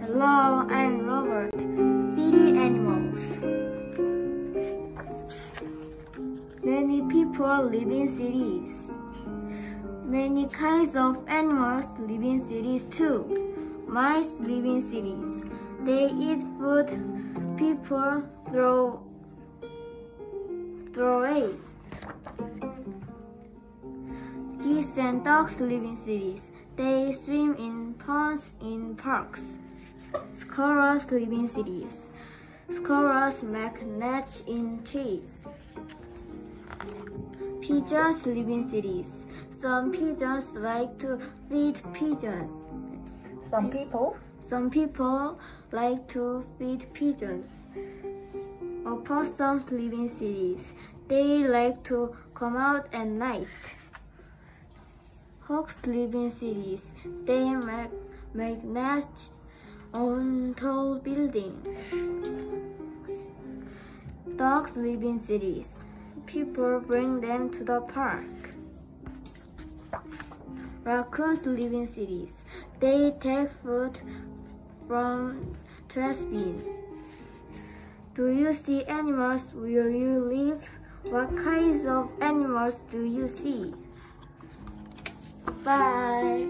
Hello, I'm Robert. City animals. Many people live in cities. Many kinds of animals live in cities too. Mice live in cities. They eat food people throw away. Geese and ducks live in cities. They swim in ponds in parks. Squirrels live in cities. Squirrels make nests in trees. Pigeons live in cities. Some pigeons like to feed pigeons. Some people like to feed pigeons. Opossums live in cities. They like to come out at night. Hawks live in cities. They make nests on tall buildings. Dogs live in cities. People bring them to the park. Raccoons live in cities. They take food from trash bins. Do you see animals where you live? What kinds of animals do you see? Bye.